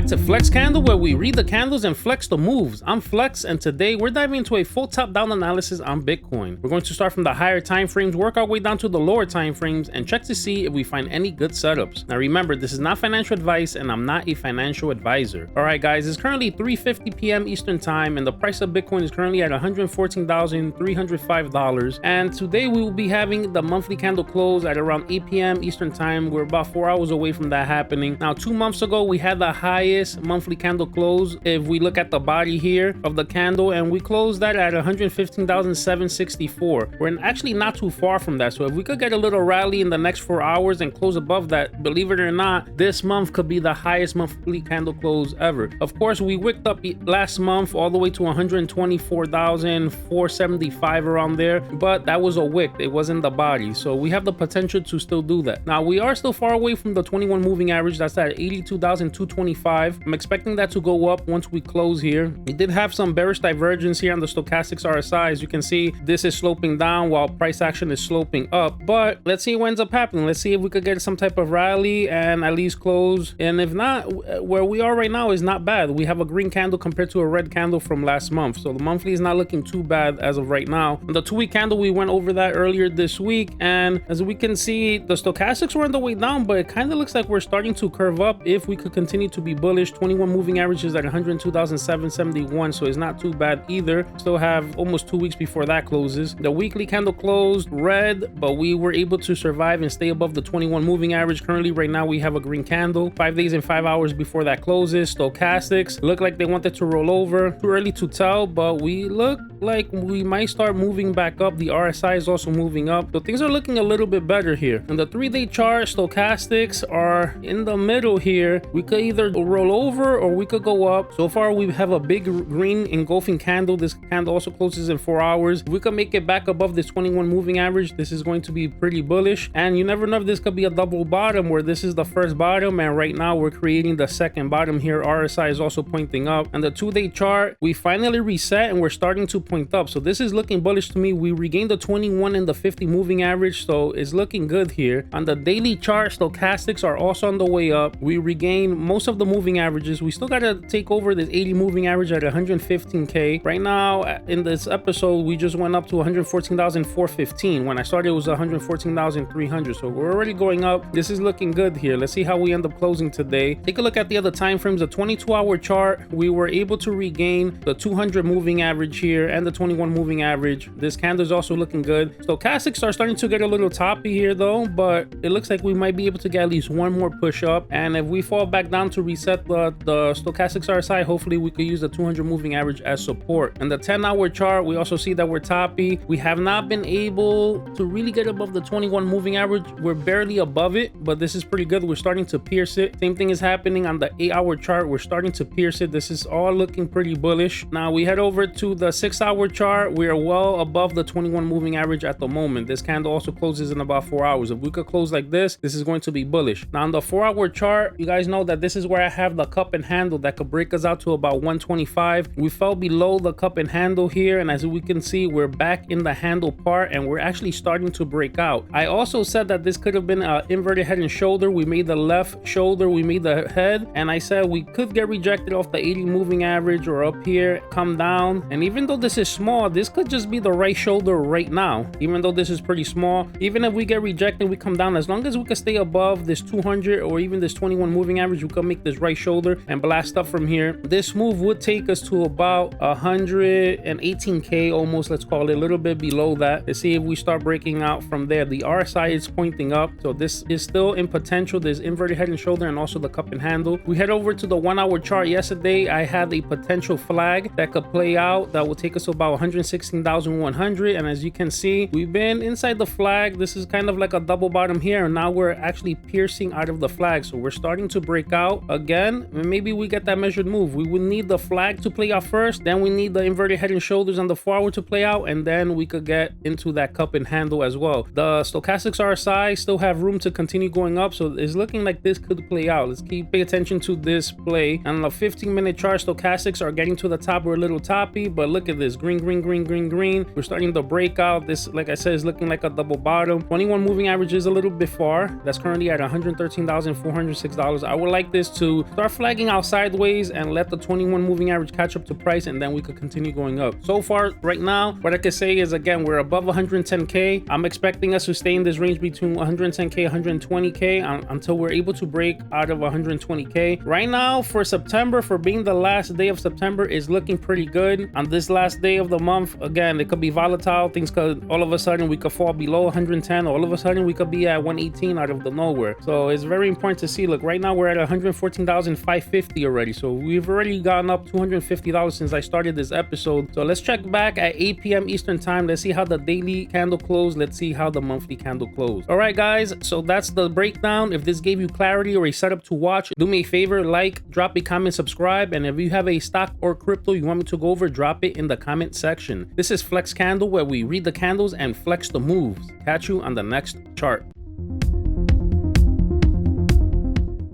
back to Flex Candle, where we read the candles and flex the moves. I'm Flex, and today we're diving into a full top-down analysis on Bitcoin. We're going to start from the higher time frames, work our way down to the lower time frames, and check to see if we find any good setups. Now remember, this is not financial advice, and I'm not a financial advisor. Alright guys, it's currently 3:50 p.m. Eastern Time, and the price of Bitcoin is currently at $114,305. And today we will be having the monthly candle close at around 8 p.m. Eastern Time. We're about 4 hours away from that happening. Now 2 months ago, we had the highest monthly candle close if we look at the body here of the candle, and we closed that at 115,764. We're actually not too far from that, so if we could get a little rally in the next 4 hours and close above that, believe it or not, this month could be the highest monthly candle close ever. Of course, we wicked up last month all the way to 124,475 around there, but that was a wick, it wasn't the body, so we have the potential to still do that. Now we are still far away from the 21 moving average. That's at 82,225. I'm expecting that to go up once we close here. We did have some bearish divergence here on the stochastics RSI. As you can see, this is sloping down while price action is sloping up, but let's see what ends up happening. Let's see if we could get some type of rally and at least close, and if not, where we are right now is not bad. We have a green candle compared to a red candle from last month, so the monthly is not looking too bad as of right now. And the 2-week candle, we went over that earlier this week, and as we can see, the stochastics were on the way down, but it kind of looks like we're starting to curve up if we could continue to be bullish. 21 moving averages at 102,771, so it's not too bad either. Still have almost 2 weeks before that closes. The weekly candle closed red, but we were able to survive and stay above the 21 moving average. Currently right now we have a green candle 5 days and 5 hours before that closes. Stochastics look like they wanted to roll over. Too early to tell, but we look like we might start moving back up. The RSI is also moving up, so things are looking a little bit better here. On the 3-day chart, stochastics are in the middle here. We could either roll over or we could go up. So far we have a big green engulfing candle. This candle also closes in 4 hours. If we could make it back above this 21 moving average, this is going to be pretty bullish, and you never know if this could be a double bottom where this is the first bottom, and right now we're creating the second bottom here. RSI is also pointing up. On the 2-day chart, we finally reset and we're starting to point up, so this is looking bullish to me. We regained the 21 and the 50 moving average, so it's looking good here. On the daily chart, stochastics are also on the way up. We regained most of the moving averages. We still got to take over this 80 moving average at 115k. Right now in this episode, we just went up to 114,415. When I started, it was 114,300, so we're already going up. This is looking good here. Let's see how we end up closing today. Take a look at the other time frames. The 22-hour chart, we were able to regain the 200 moving average here and the 21 moving average. This candle is also looking good. Stochastics are starting to get a little toppy here though, but it looks like we might be able to get at least one more push up, and if we fall back down to reset the stochastics RSI, hopefully we could use the 200 moving average as support. And the 10-hour chart, we also see that we're toppy. We have not been able to really get above the 21 moving average. We're barely above it, but this is pretty good. We're starting to pierce it. Same thing is happening on the 8-hour chart. We're starting to pierce it. This is all looking pretty bullish. Now we head over to the 6-hour chart. We are well above the 21 moving average at the moment. This candle also closes in about 4 hours. If we could close like this, this is going to be bullish. Now on the 4-hour chart, you guys know that this is where I have the cup and handle that could break us out to about 125. We fell below the cup and handle here, and as we can see, we're back in the handle part and we're actually starting to break out. I also said that this could have been an inverted head and shoulder. We made the left shoulder, we made the head, and I said we could get rejected off the 80 moving average or up here, come down, and even though this is small, this could just be the right shoulder right now. Even though this is pretty small, even if we get rejected, we come down, as long as we can stay above this 200 or even this 21 moving average, we can make this right shoulder and blast up from here. This move would take us to about 118k almost, let's call it, a little bit below that. Let's see if we start breaking out from there. The RSI is pointing up, so this is still in potential. There's inverted head and shoulder and also the cup and handle. We head over to the 1-hour chart. Yesterday I had a potential flag that could play out that will take us to about 116,100, and as you can see, we've been inside the flag. This is kind of like a double bottom here, and now we're actually piercing out of the flag, so we're starting to break out again. Maybe we get that measured move. We would need the flag to play out first, then we need the inverted head and shoulders on the 4-hour to play out, and then we could get into that cup and handle as well. The stochastics RSI still have room to continue going up, so it's looking like this could play out. Let's pay attention to this play. And on the 15-minute chart, stochastics are getting to the top. We're a little toppy, but look at this. is green, green, green, green, green. We're starting the breakout. This, like I said, is looking like a double bottom. 21 moving average is a little bit far. That's currently at $113,406. I would like this to start flagging out sideways and let the 21 moving average catch up to price, and then we could continue going up. So far right now, what I can say is, again, we're above 110k. I'm expecting us to stay in this range between 110k 120k until we're able to break out of 120k. Right now for September, for being the last day of September, is looking pretty good. On this last day of the month, again, it could be volatile. Things could, all of a sudden we could fall below 110. All of a sudden we could be at 118 out of the nowhere. So it's very important to see. Look, right now we're at 114,550 already. So we've already gotten up $250 since I started this episode. So let's check back at 8 p.m. Eastern time. Let's see how the daily candle closed. Let's see how the monthly candle closed. All right, guys. So that's the breakdown. If this gave you clarity or a setup to watch, do me a favor, like, drop a comment, subscribe. And if you have a stock or crypto you want me to go over, drop it in the comment section. This is Flex Candle, where we read the candles and flex the moves. Catch you on the next chart.